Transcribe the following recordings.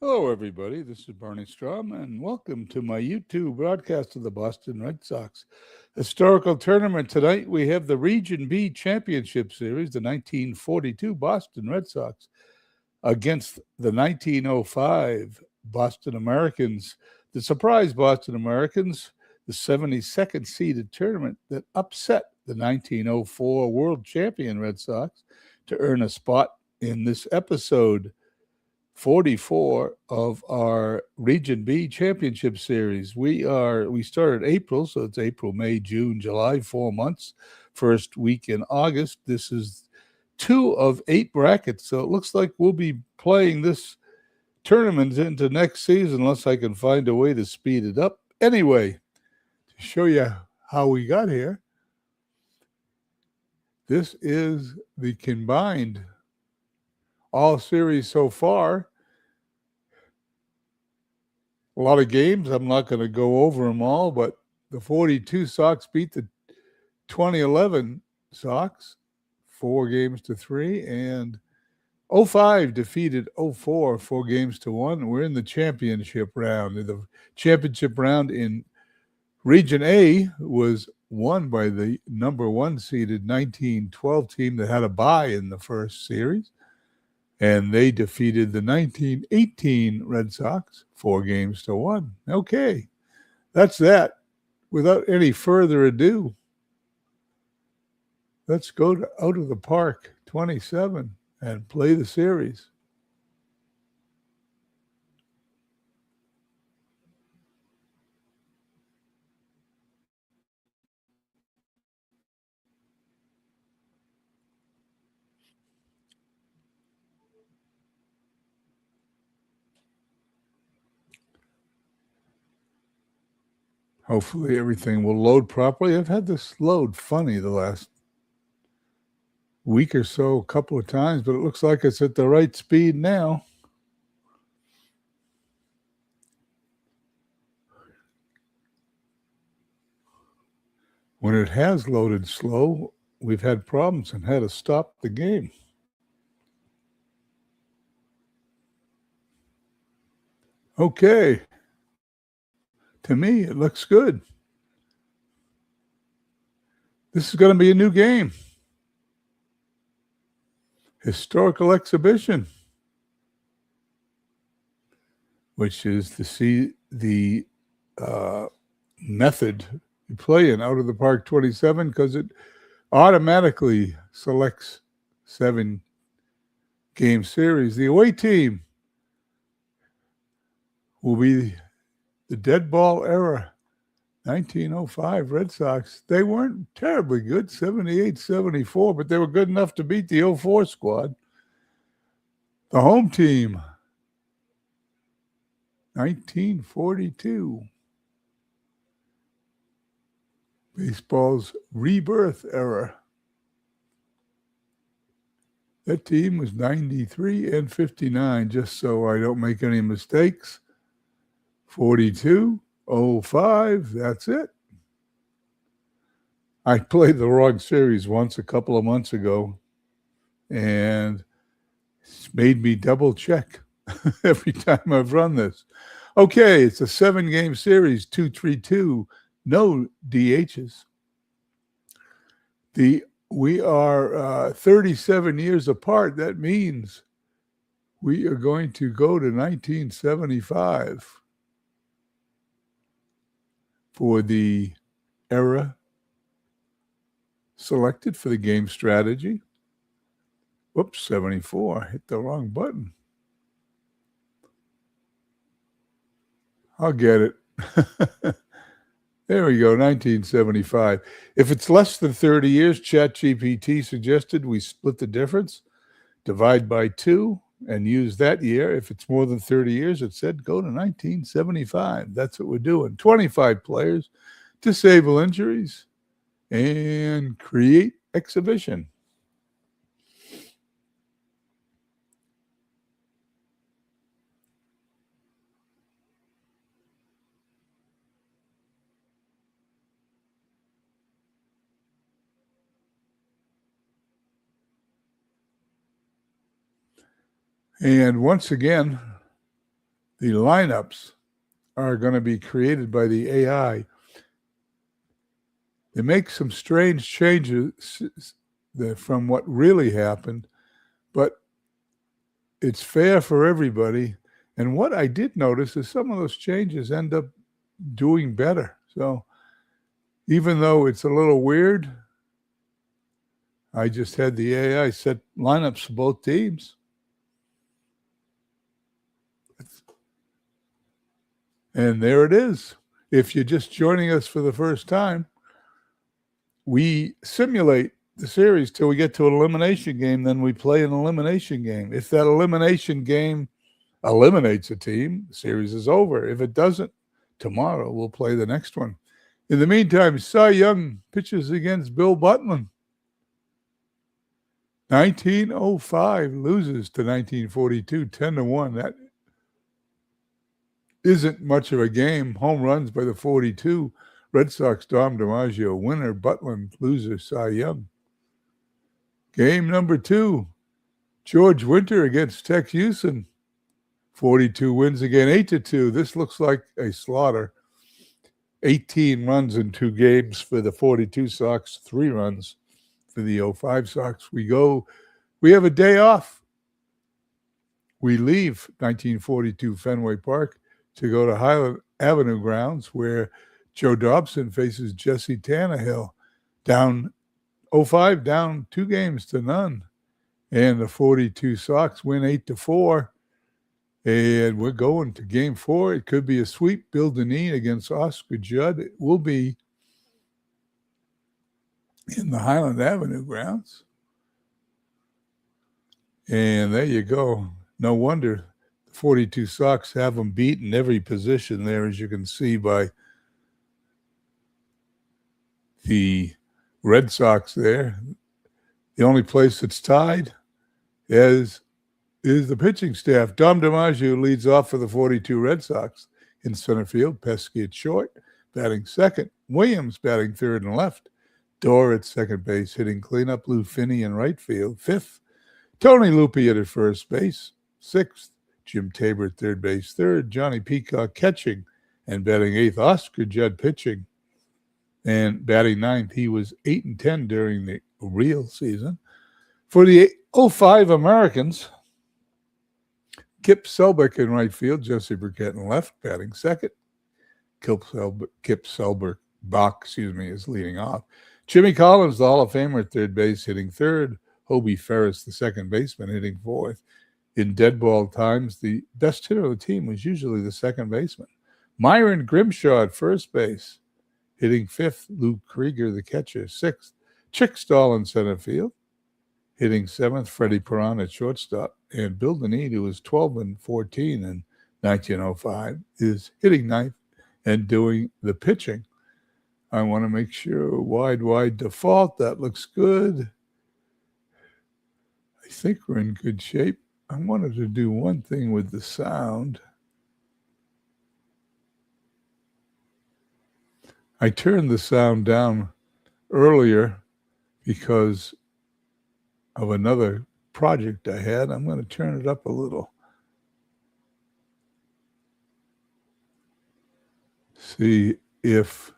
Hello, everybody. This is Barney Strom, and welcome to my YouTube broadcast of the Boston Red Sox historical tournament. Tonight, we have the Region B Championship Series, the 1942 Boston Red Sox against the 1905 Boston Americans, the surprise Boston Americans, the 72nd seeded tournament that upset the 1904 world champion Red Sox to earn a spot in this episode 44 of our Region B Championship Series. We started April, so it's April, May, June, July, 4 months. First week in August. This is 2 of 8 brackets, so it looks like we'll be playing this tournament into next season unless I can find a way to speed it up. Anyway, to show you how we got here, this is the combined all series so far. A lot of games. I'm not going to go over them all, but the 42 Sox beat the 2011 Sox 4-3, and 05 defeated 04 4-1. We're in the championship round. The championship round in Region A was won by the number 1 seeded 1912 team that had a bye in the first series. And they defeated the 1918 Red Sox 4-1. Okay, that's that. Without any further ado, let's go to Out of the Park 27 and play the series. Hopefully everything will load properly. I've had this load funny the last week or so, a couple of times, but it looks like it's at the right speed now. When it has loaded slow, we've had problems and had to stop the game. Okay. To me, it looks good. This is going to be a new game. Historical exhibition, which is the method you play in Out of the Park 27, because it automatically selects 7-game series. The away team will be the dead ball era 1905 Red Sox. They weren't terribly good, 78-74, but they were good enough to beat the 04 squad. The home team, 1942. Baseball's rebirth era. That team was 93-59, just so I don't make any mistakes. 42, 05, that's it. I played the wrong series once a couple of months ago, and it's made me double check every time I've run this. Okay, it's a 7-game series, 2-3-2, no DHs. We are 37 years apart. That means we are going to go to 1975 for the era selected for the game strategy. Whoops, 74. Hit the wrong button. I'll get it. There we go, 1975. If it's less than 30 years, ChatGPT suggested we split the difference, divide by 2, and use that year. If it's more than 30 years, it said go to 1975. That's what we're doing. 25 players, disable injuries, and create exhibition. And once again, the lineups are going to be created by the AI. They make some strange changes from what really happened, but it's fair for everybody. And what I did notice is some of those changes end up doing better. So even though it's a little weird, I just had the AI set lineups for both teams. And there it is. If you're just joining us for the first time, we simulate the series till we get to an elimination game, then we play an elimination game. If that elimination game eliminates a team, the series is over. If it doesn't, tomorrow we'll play the next one. In the meantime, Cy Young pitches against Bill Buttman. 1905 loses to 1942, 10-1. That isn't much of a game. Home runs by the 42. Red Sox, Dom DiMaggio, winner, Buttman, loser, Cy Young. Game number 2, George Winter against Tex Houston. 42 wins again, 8-2. This looks like a slaughter. 18 runs in 2 games for the 42 Sox, 3 runs for the 05 Sox. We have a day off. We leave 1942 Fenway Park to go to Highland Avenue grounds where Joe Dobson faces Jesse Tannehill. Down 05, down 2-0. And the 42 Sox win 8-4. And we're going to game 4. It could be a sweep. Bill Dineen against Oscar Judd. It will be in the Highland Avenue grounds. And there you go. No wonder the 42 Sox have them beat in every position there, as you can see by the Red Sox there. The only place that's tied is the pitching staff. Dom DiMaggio leads off for the 42 Red Sox in center field. Pesky at short, batting second. Williams batting third and left. Dorr at second base, hitting cleanup. Lou Finney in right field. Fifth, Tony Lupi at first base. Sixth, Jim Tabor at third base. Third, Johnny Peacock catching and batting eighth. Oscar Judd pitching and batting ninth. He was 8-10 during the real season. For the 05 Americans, Kip Selbeck in right field, Jesse Burkett in left, batting second. Kip Selbeck is leading off. Jimmy Collins, the Hall of Famer at third base, hitting third. Hobie Ferris, the second baseman, hitting fourth. In dead ball times, the best hitter of the team was usually the second baseman. Myron Grimshaw at first base, hitting fifth. Lou Krieger, the catcher, sixth. Chick Stahl in center field, hitting seventh. Freddie Perron at shortstop. And Bill Dineen, who was 12-14 in 1905, is hitting ninth and doing the pitching. I want to make sure wide default. That looks good. I think we're in good shape. I wanted to do one thing with the sound. I turned the sound down earlier because of another project I had. I'm going to turn it up a little. See if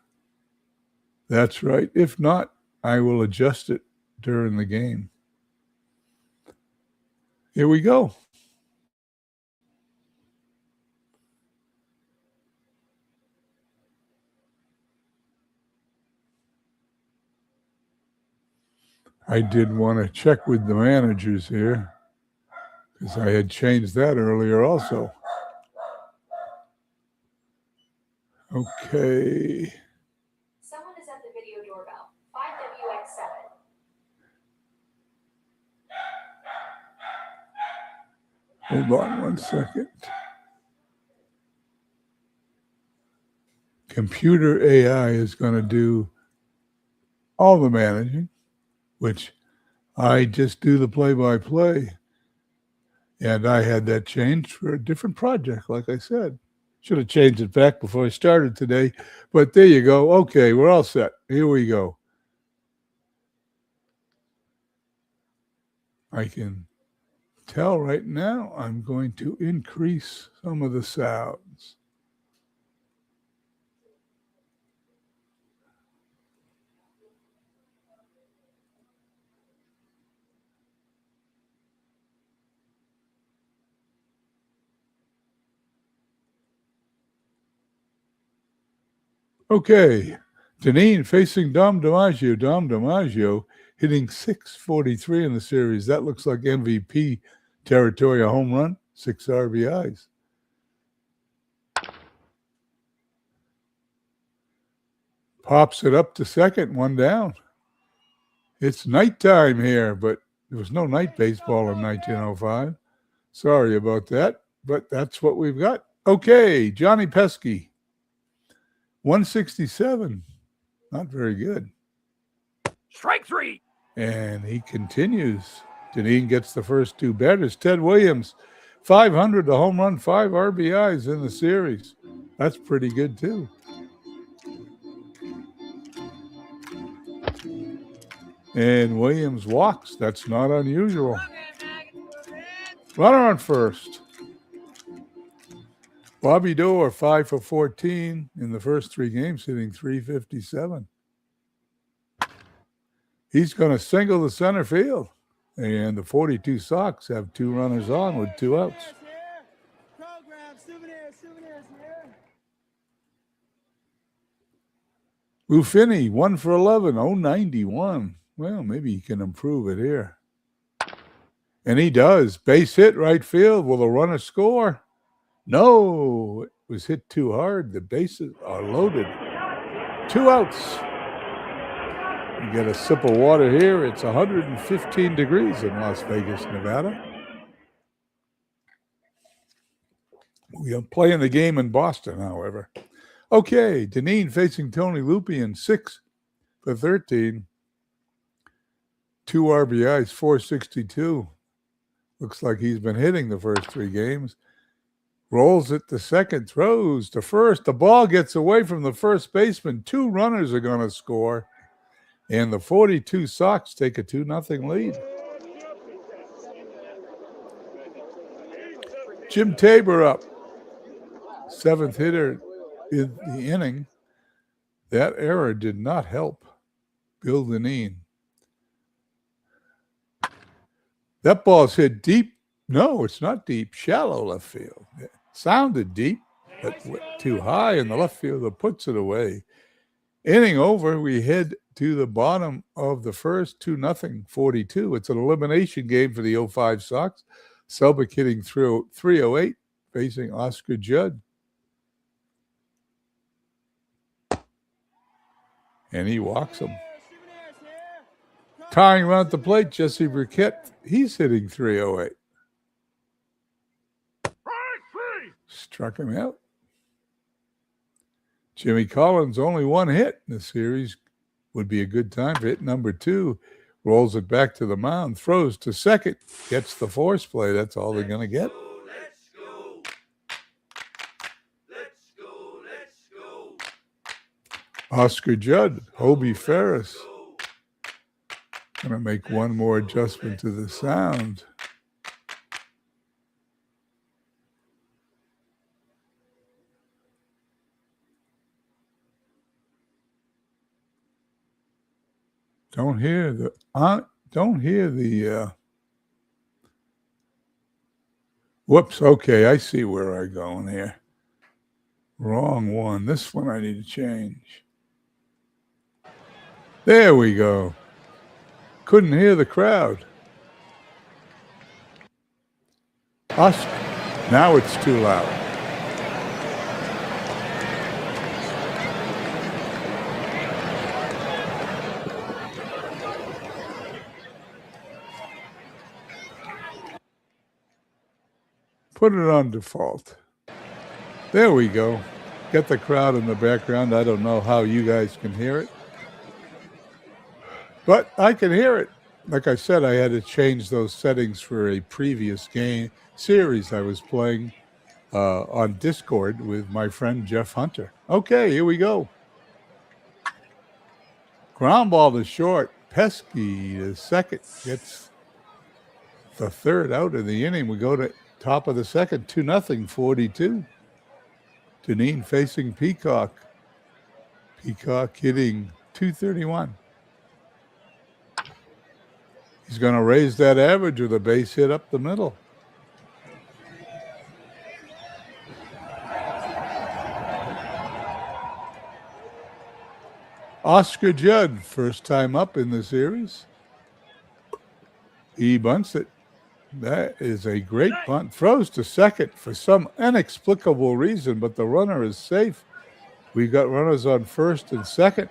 that's right. If not, I will adjust it during the game. Here we go. I did want to check with the managers here because I had changed that earlier also. Okay. Someone is at the video doorbell. 5WX7. Hold on one second. Computer AI is going to do all the managing, which I just do the play-by-play. And I had that changed for a different project, like I said. Should have changed it back before I started today. But there you go. Okay, we're all set. Here we go. I can tell right now, I'm going to increase some of the sounds. Okay, Deneen facing Dom DiMaggio. Dom DiMaggio hitting 643 in the series. That looks like MVP territory, a home run, 6 RBIs. Pops it up to second, 1 down. It's nighttime here, but there was no night baseball in 1905. Sorry about that, but that's what we've got. Okay, Johnny Pesky, 167. Not very good. Strike 3. And he continues. Deneen gets the first 2 batters. Ted Williams, 500, the home run, 5 RBIs in the series. That's pretty good, too. And Williams walks. That's not unusual. Runner on first. Bobby Doerr, 5 for 14 in the first 3 games, hitting .357. He's going to single the center field. And the 42 Sox have 2 runners on with 2 outs. Ruffini, 1 for 11, 091. Well, maybe he can improve it here. And he does. Base hit right field. Will the runner score? No, it was hit too hard. The bases are loaded. 2 outs. You get a sip of water here. It's 115 degrees in Las Vegas, Nevada. We are playing the game in Boston, however. Okay, Deneen facing Tony Lupian, 6 for 13. 2 RBIs, 462. Looks like he's been hitting the first 3 games. Rolls it to second, throws to first. The ball gets away from the first baseman. 2 runners are going to score. And the 42 Sox take a 2-0 lead. Jim Tabor up. 7th hitter in the inning. That error did not help Bill Deneen. That ball's hit deep. No, it's not deep. Shallow left field. It sounded deep, but too high, and the left fielder puts it away. Inning over, we head to the bottom of the first, 2-0, 42. It's an elimination game for the 05 Sox. Selbeck hitting through 308, facing Oscar Judd. And he walks him. Tying run at the plate, Jesse Burkett. He's hitting 308. Struck him out. Jimmy Collins, only 1 hit in the series. Would be a good time for hit number 2. Rolls it back to the mound, throws to second, gets the force play. That's all they're going to get. Oscar Judd, Hobie Ferris. Going to make one more adjustment to the sound. Don't hear the whoops, okay, I see where I'm going here. Wrong one. This one I need to change. There we go. Couldn't hear the crowd. Now it's too loud. Put it on default. There we go. Get the crowd in the background. I don't know how you guys can hear it, but I can hear it. Like I said, I had to change those settings for a previous game series I was playing on Discord with my friend Jeff Hunter. Okay, here we go. Ground ball to short. Pesky to second. Gets the third out of the inning. We go to top of the second, 2-0, 42. Deneen facing Peacock. Peacock hitting .231. He's going to raise that average with a base hit up the middle. Oscar Judd, first time up in the series. He bunts it. That is a great bunt. Throws to second for some inexplicable reason, but the runner is safe. We got runners on first and second.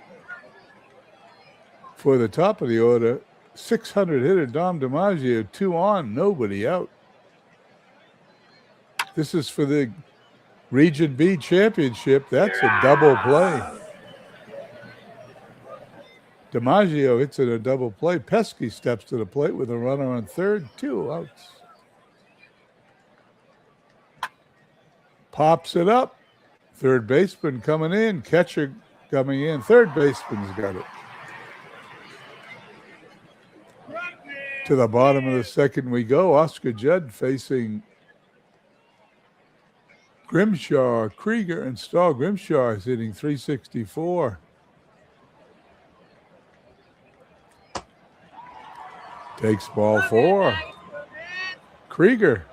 For the top of the order, 600 hitter Dom DiMaggio, 2 on, nobody out. This is for the Region B championship. That's a double play. DiMaggio hits it a double play. Pesky steps to the plate with a runner on third, 2 outs. Pops it up. Third baseman coming in. Catcher coming in. Third baseman's got it. To the bottom of the second we go. Oscar Judd facing Grimshaw, Krieger, and Stahl. Grimshaw is hitting .364. Takes ball 4. Krieger,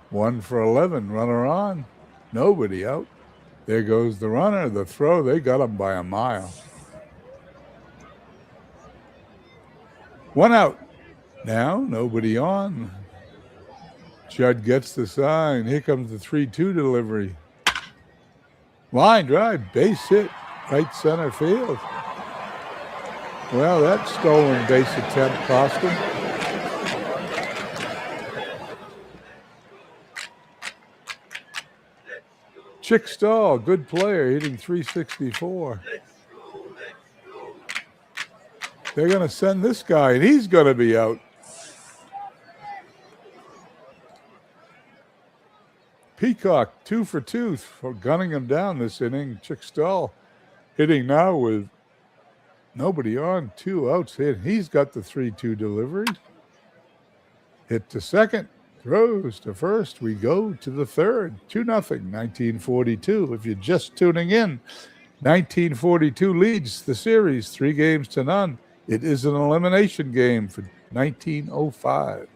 1 for 11. Runner on. Nobody out. There goes the runner. The throw, they got him by a mile. 1 out. Now, nobody on. Judd gets the sign. Here comes the 3-2 delivery. Line drive, base hit, right center field. Well, that stolen base attempt cost him. Chick Stahl, good player, hitting .364. They're going to send this guy, and he's going to be out. Peacock, 2 for 2 for gunning him down this inning. Chick Stahl hitting now with nobody on, 2 outs hit. He's got the 3-2 delivery. Hit to second, throws to first. We go to the third, 2-0, 1942. If you're just tuning in, 1942 leads the series 3-0. It is an elimination game for 1905.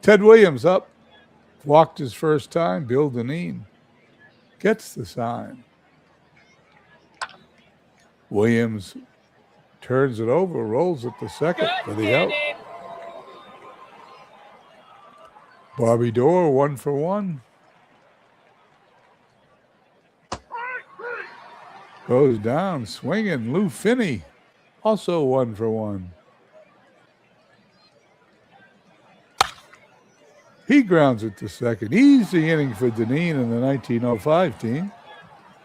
Ted Williams up. Walked his first time. Bill Deneen gets the sign. Williams turns it over, rolls it to second for the out. Bobby Dorr, 1 for 1. Goes down, swinging. Lou Finney, also 1 for 1. He grounds it to second. Easy inning for Deneen and the 1905 team.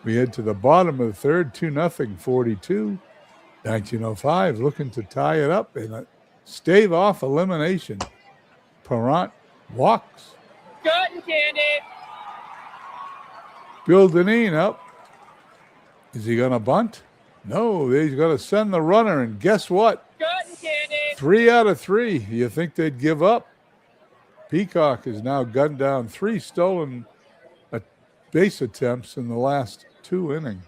We head to the bottom of the third, 2-0, 42. 1905 looking to tie it up in a stave off elimination. Parent walks. Cotton candy. Bill Deneen up. Is he going to bunt? No, he's going to send the runner, and guess what? Cotton candy. 3 out of 3. You think they'd give up? Peacock has now gunned down 3 stolen base attempts in the last 2 innings.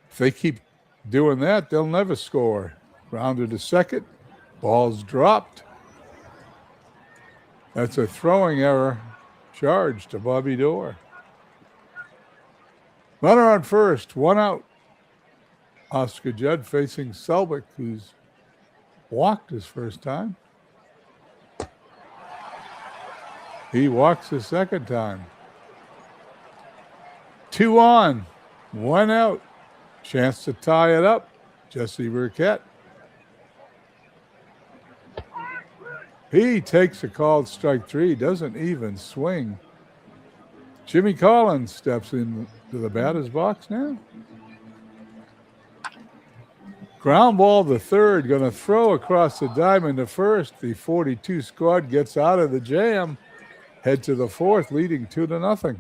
If they keep doing that, they'll never score. Grounded to second. Ball's dropped. That's a throwing error charge to Bobby Dorr. Runner on first, 1 out. Oscar Judd facing Selbick, who's walked his first time. He walks his second time. 2 on, 1 out. Chance to tie it up. Jesse Burkett. He takes a called strike 3, doesn't even swing. Jimmy Collins steps into the batter's box now. Ground ball to third, going to throw across the diamond to first. The 42 squad gets out of the jam. Head to the fourth, leading 2-0.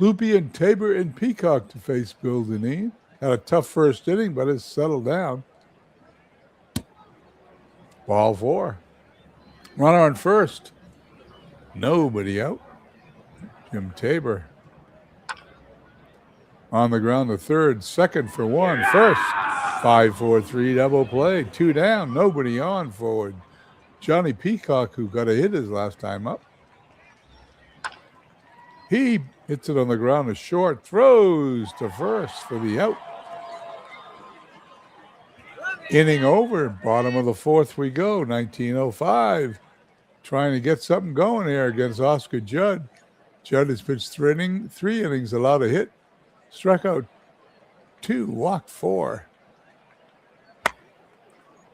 Lupien, Tabor, and Peacock to face Bill Deneen. Had a tough first inning, but has settled down. Ball 4. Runner on first. Nobody out. Jim Tabor. On the ground to third. Second for one. First. 5-4-3 double play. 2 down. Nobody on forward. Johnny Peacock, who got a hit his last time up. He hits it on the ground to short. Throws to first for the out. Inning over. Bottom of the 4th we go. 19:05. Trying to get something going here against Oscar Judd. Judd has pitched 3 innings, allowed a hit. Struck out 2, walked 4.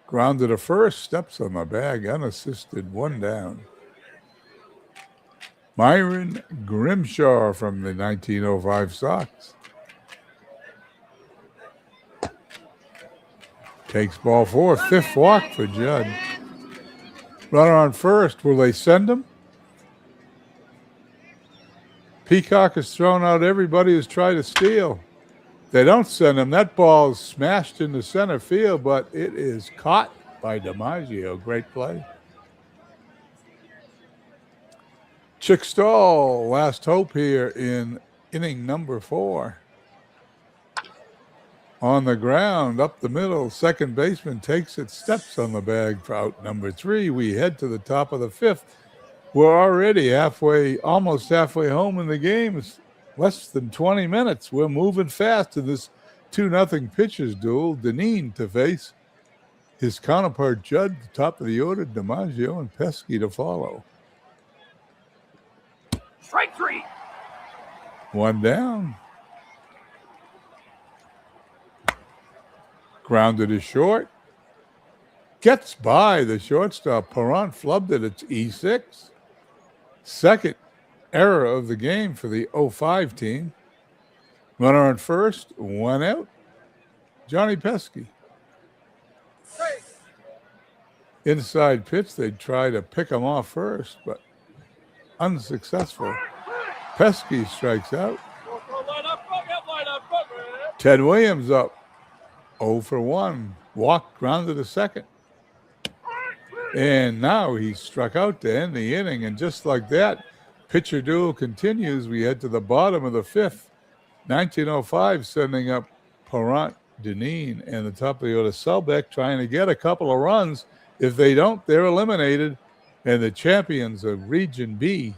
Grounded to first, steps on the bag, unassisted, 1 down. Myron Grimshaw from the 1905 Sox. Takes ball 4, 5th walk for Judd. Runner on first, will they send him? Peacock has thrown out everybody who's tried to steal. They don't send him. That ball's smashed into center field, but it is caught by DiMaggio. Great play. Chick Stahl, last hope here in inning number 4. On the ground, up the middle, second baseman takes it, steps on the bag for out number 3. We head to the top of the 5th. We're already almost halfway home in the game. It's less than 20 minutes. We're moving fast to this 2-0 pitchers duel. Deneen to face his counterpart Judd, the top of the order, DiMaggio and Pesky to follow. Strike 3. 1 down. Grounded to short. Gets by the shortstop. Perron flubbed it. It's E6. Second error of the game for the 05 team. Runner on first, 1 out. Johnny Pesky. Inside pitch, they try to pick him off first, but unsuccessful. Pesky strikes out. Ted Williams up. 0 for 1. Walk grounded to second. And now he's struck out to end the inning. And just like that, pitcher duel continues. We head to the bottom of the 5th. 1905 sending up Perron, Deneen, and the top of the order, Selbeck, trying to get a couple of runs. If they don't, they're eliminated. And the champions of Region B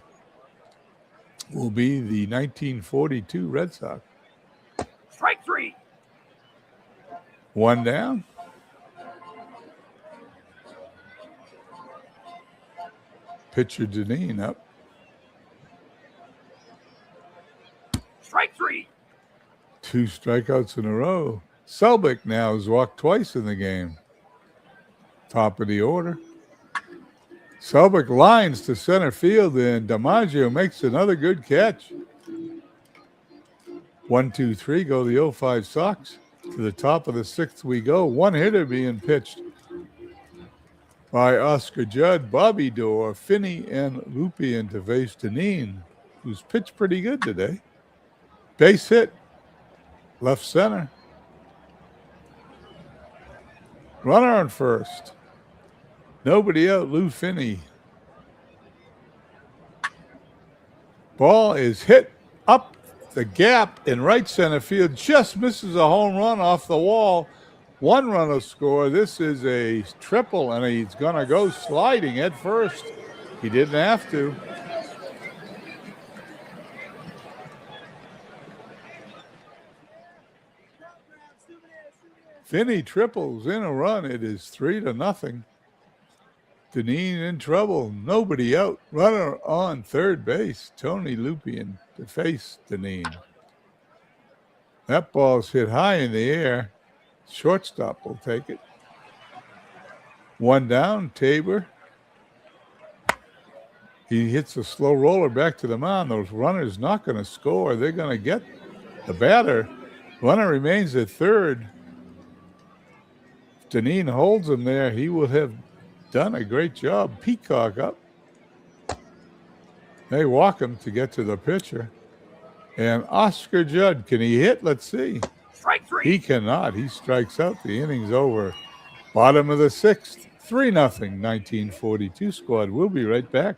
will be the 1942 Red Sox. Strike 3. 1 down. Pitcher Deneen up. Strike 3. 2 strikeouts in a row. Selbeck now has walked twice in the game. Top of the order. Selbeck lines to center field, and DiMaggio makes another good catch. 1, 2, 3 go the 05 Sox. To the top of the 6th we go. 1 hitter being pitched by Oscar Judd, Bobby Dorr, Finney, and Lupien to face Deneen, who's pitched pretty good today. Base hit, left center. Runner on first. Nobody out, Lou Finney. Ball is hit up the gap in right center field. Just misses a home run off the wall. 1 run will score. This is a triple, and he's going to go sliding at first. He didn't have to. Finney triples in a run. It is 3-0. Deneen in trouble. Nobody out. Runner on third base. Tony Lupien to face Deneen. That ball's hit high in the air. Shortstop will take it. 1 down, Tabor. He hits a slow roller back to the mound. Those runners not going to score. They're going to get the batter. Runner remains at third. If Deneen holds him there, he will have done a great job. Peacock up. They walk him to get to the pitcher. And Oscar Judd, can he hit? Let's see. Strike three. He cannot. He strikes out. The inning's over. Bottom of the sixth. 3-0, 1942 squad. We'll be right back.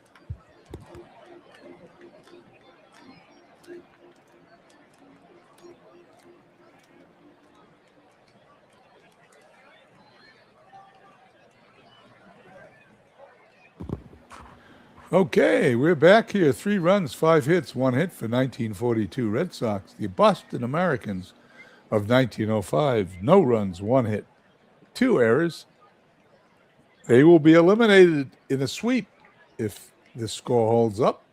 Okay, we're back here. 3 runs, 5 hits, 1 hit for 1942 Red Sox. The Boston Americans of 1905, no runs, 1 hit, 2 errors. They will be eliminated in a sweep if the score holds up.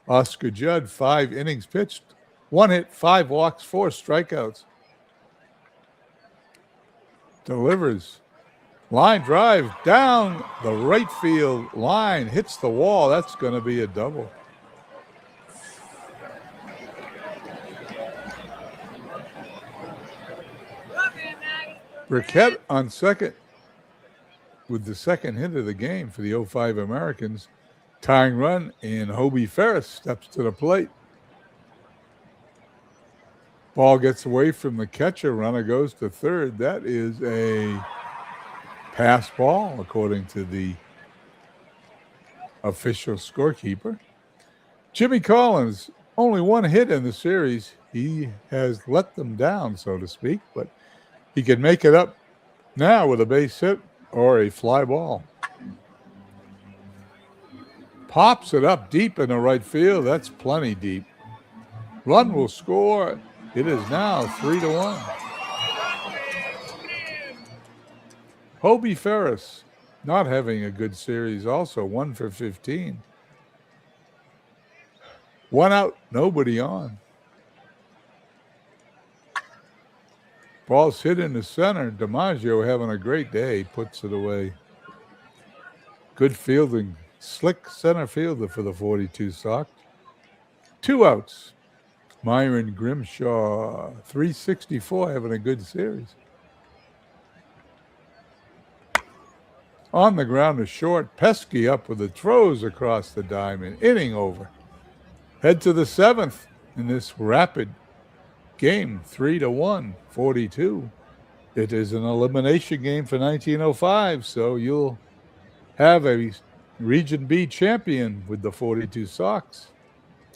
Oscar Judd, 5 innings pitched, 1 hit, 5 walks, 4 strikeouts. Delivers. Line drive down the right field line, hits the wall. That's going to be a double. Burkett on second with the second hit of the game for the 05 Americans. Tying run, and Hobie Ferris steps to the plate. Ball gets away from the catcher. Runner goes to third. That is a pass ball, according to the official scorekeeper. Jimmy Collins, only 1 hit in the series. He has let them down, so to speak, but he can make it up now with a base hit or a fly ball. Pops it up deep in the right field. That's plenty deep. Run will score. It is now 3-1. Hobie Ferris not having a good series also, 1 for 15. 1 out, nobody on. Ball's hit in the center. DiMaggio having a great day, puts it away. Good fielding. Slick center fielder for the 42 Sox. 2 outs. Myron Grimshaw, 364, having a good series. On the ground is short. Pesky up with the throws across the diamond. Inning over. Head to the 7th in this rapid game. 3-1, 42. It is an elimination game for 1905, so you'll have a Region B champion with the 42 Sox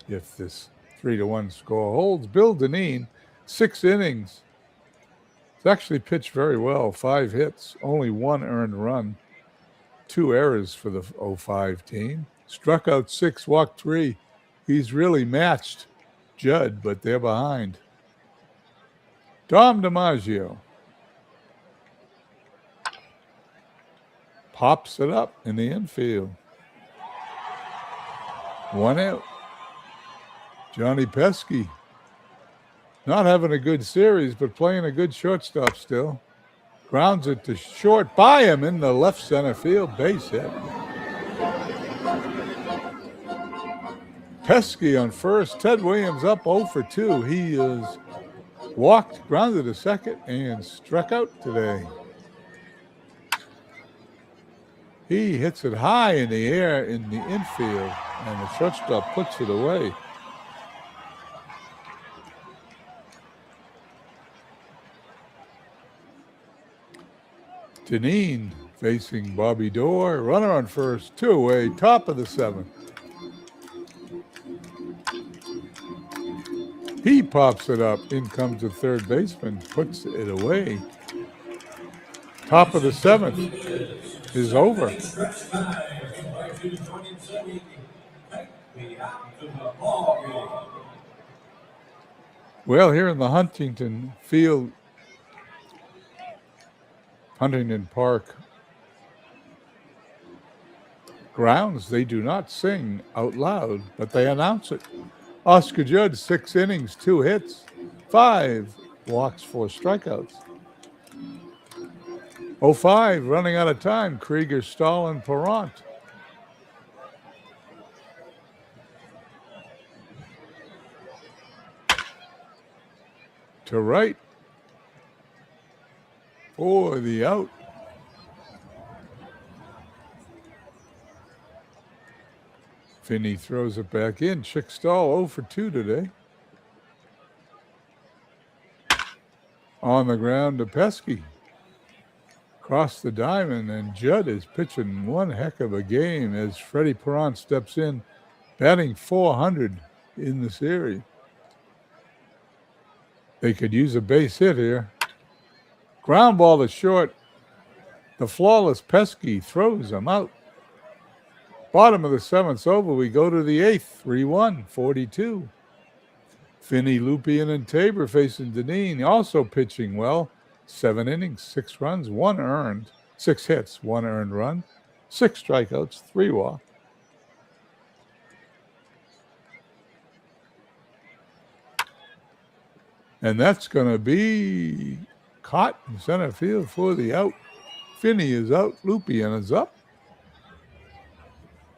if this 3-1 score holds. Bill Dineen, 6 innings. It's actually pitched very well. 5 hits, only 1 earned run. 2 errors for the 05 team. Struck out 6, walked 3. He's really matched Judd, but they're behind. Dom DiMaggio pops it up in the infield. 1 out. Johnny Pesky not having a good series, but playing a good shortstop still. Grounds it to short by him in the left center field. Base hit. Pesky on first. Ted Williams up 0 for 2. He is walked, grounded to second, and struck out today. He hits it high in the air in the infield, and the shortstop puts it away. Dineen facing Bobby Dorr. Runner on first, 2 away, top of the 7th. He pops it up. In comes the third baseman, puts it away. Top of the 7th is over. Well, here in the Huntington Park grounds, they do not sing out loud, but they announce it. Oscar Judd, 6 innings, 2 hits, 5 walks, 4 strikeouts. 05, running out of time. Krieger, Stalin, Perrant. To right for the out. Finney throws it back in. Chick Stahl 0 for 2 today. On the ground to Pesky. Across the diamond, and Judd is pitching one heck of a game as Freddie Perron steps in, batting .400 in the series. They could use a base hit here. Ground ball to short. The flawless Pesky throws him out. Bottom of the seventh over, we go to the eighth, 3-1, 42. Finney, Lupien, and Tabor facing Deneen, also pitching well. 7 innings, 6 runs, 1 earned, 6 hits, 1 earned run, 6 strikeouts, 3 walks. And that's going to be caught in center field for the out. Finney is out, Lupien is up.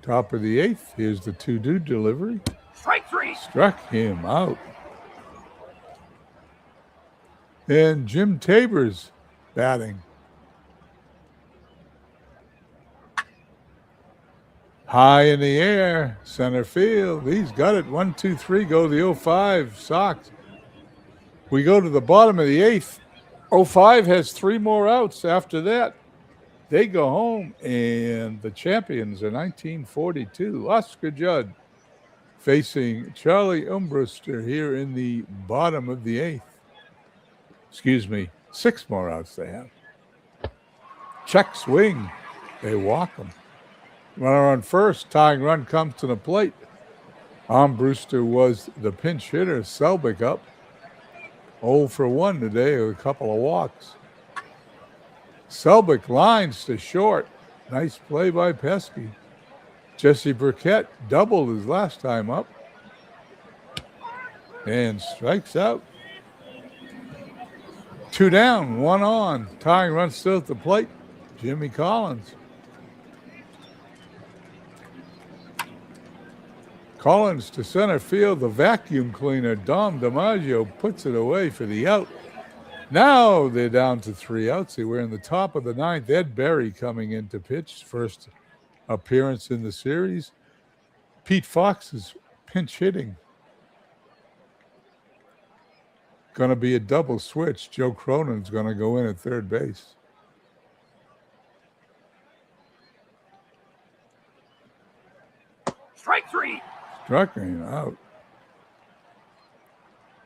Top of the eighth, here's the 2-2 delivery. Strike 3. Struck him out. And Jim Tabor's batting. High in the air, center field. He's got it. 1, 2, 3, go to the 05 Sox. We go to the bottom of the eighth. 05 has 3 more outs. After that, they go home, and the champions are 1942. Oscar Judd facing Charlie Umbruster here in the bottom of the eighth. 6 more outs they have. Check swing. They walk them. Runner on first. Tying run comes to the plate. Umbruster was the pinch hitter. Selbick up. 0 for 1 today with a couple of walks. Selbick lines to short. Nice play by Pesky. Jesse Burkett doubled his last time up. And strikes out. 2 down, 1 on. Tying run still at the plate. Jimmy Collins. Collins to center field. The vacuum cleaner, Dom DiMaggio, puts it away for the out. Now they're down to 3 outs. We're in the top of the ninth. Ed Berry coming in to pitch. First appearance in the series. Pete Fox is pinch hitting. Going to be a double switch. Joe Cronin's going to go in at third base. Strike 3. Struck him out.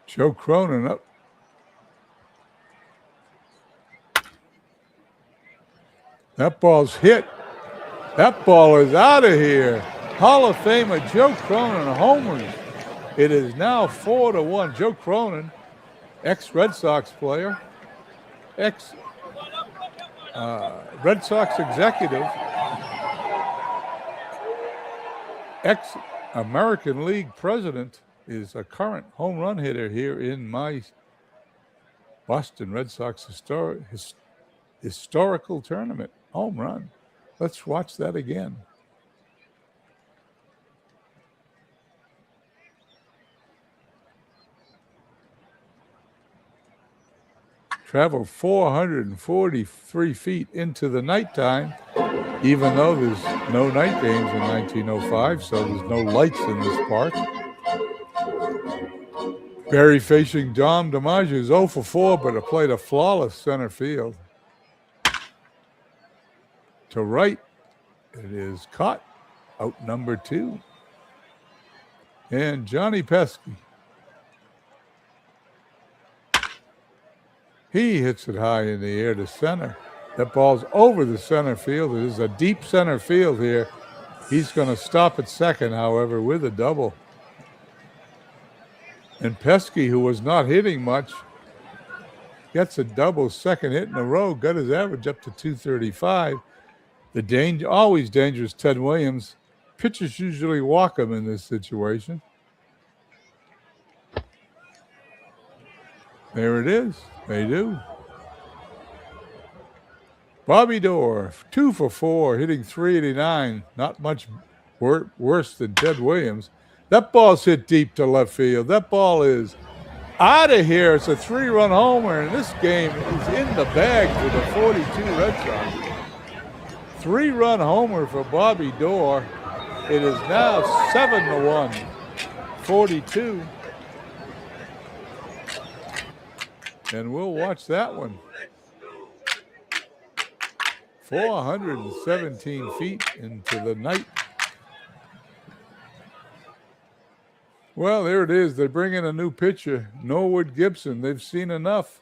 Joe Cronin up. That ball's hit. That ball is out of here. Hall of Famer Joe Cronin homers. It is now 4-1. Joe Cronin, ex-Red Sox player, ex-Red Sox executive, ex-American League president, is a current home run hitter here in my Boston Red Sox historical tournament. Home run. Let's watch that again. Traveled 443 feet into the nighttime, even though there's no night games in 1905, so there's no lights in this park. Berry facing Dom DiMaggio is 0 for 4, but it played a flawless center field. To right, it is caught. Out number 2. And Johnny Pesky. He hits it high in the air to center. That ball's over the center field. It is a deep center field here. He's going to stop at second, however, with a double. And Pesky, who was not hitting much, gets a double, second hit in a row, got his average up to 235. The always dangerous Ted Williams. Pitchers usually walk him in this situation. There it is. They do. Bobby Doerr, 2 for 4, hitting .389. Not much worse than Ted Williams. That ball's hit deep to left field. That ball is out of here. It's a 3-run homer, and this game is in the bag for the 42 Red Sox. 3-run homer for Bobby Doerr. It is now 7-1, 42. And we'll watch that one. 417 feet into the night. Well, there it is. They bring in a new pitcher, Norwood Gibson. They've seen enough.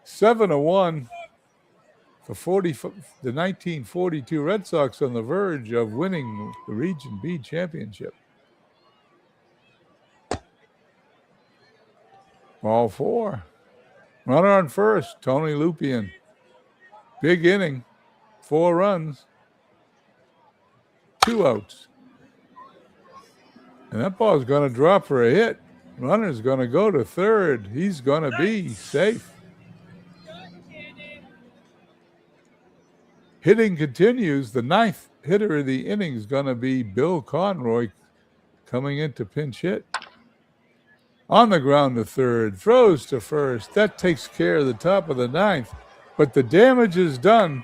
7-1. The 1942 Red Sox on the verge of winning the Region B championship. Ball 4. Runner on first, Tony Lupian. Big inning, 4 runs, 2 outs. And that ball's going to drop for a hit. Runner's going to go to third. He's going to be safe. Hitting continues. The 9th hitter of the inning is going to be Bill Conroy coming in to pinch hit. On the ground to third, throws to first. That takes care of the top of the 9th. But the damage is done.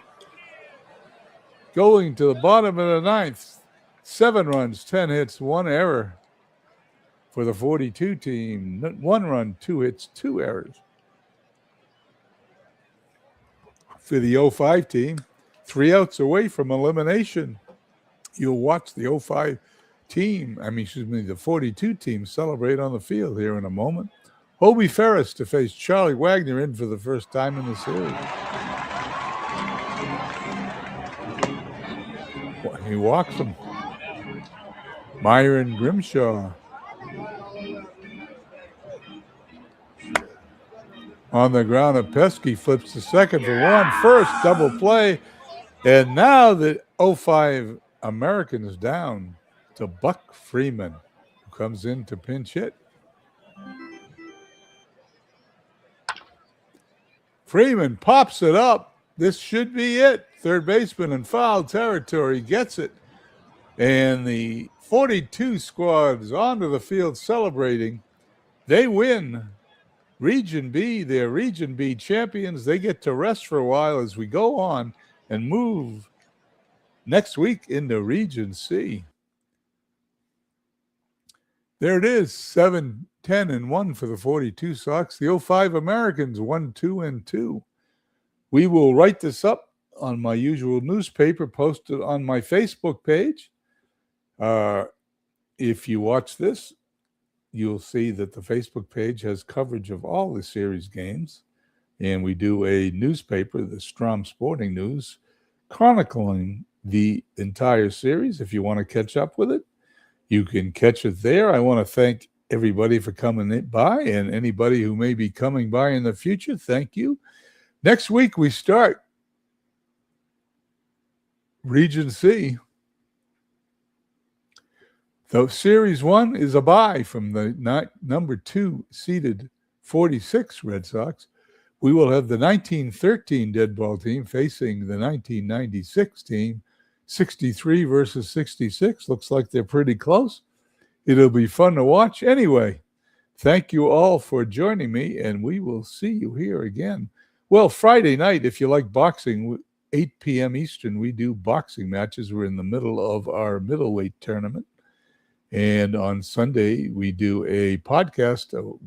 Going to the bottom of the 9th. 7 runs, 10 hits, 1 error for the 42 team. 1 run, 2 hits, 2 errors. For the 05 team, 3 outs away from elimination. You'll watch the 05 team, the 42 team celebrate on the field here in a moment. Hobie Ferris to face Charlie Wagner in for the first time in the series. He walks him. Myron Grimshaw. On the ground, a Pesky flips to second for 1. First double play. And now the 05 Americans down to Buck Freeman, who comes in to pinch hit. Freeman pops it up. This should be it. Third baseman in foul territory gets it. And the 42 squad is onto the field celebrating. They win Region B. They're Region B champions. They get to rest for a while as we go on and move next week into Region C. There it is, 7-10-1 for the 42 Sox. The 05 Americans 1-2-2. We will write this up on my usual newspaper, posted on my Facebook page. If you watch this, you'll see that the Facebook page has coverage of all the series games. And we do a newspaper, the Strom Sporting News, chronicling the entire series. If you want to catch up with it, you can catch it there. I want to thank everybody for coming by, and anybody who may be coming by in the future, thank you. Next week, we start Region C. The Series 1 is a bye from the number 2 seeded 46 Red Sox. We will have the 1913 dead ball team facing the 1996 team, 63 versus 66. Looks like they're pretty close. It'll be fun to watch. Anyway, thank you all for joining me, and we will see you here again. Well, Friday night, if you like boxing, 8 p.m. Eastern, we do boxing matches. We're in the middle of our middleweight tournament. And on Sunday, we do a podcast of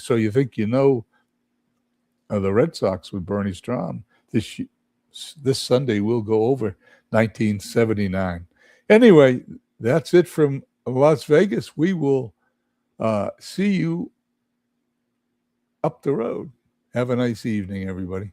so you think you know the Red Sox with Bernie Strom. This Sunday, we'll go over 1979. Anyway, that's it from Las Vegas. We will see you up the road. Have a nice evening, everybody.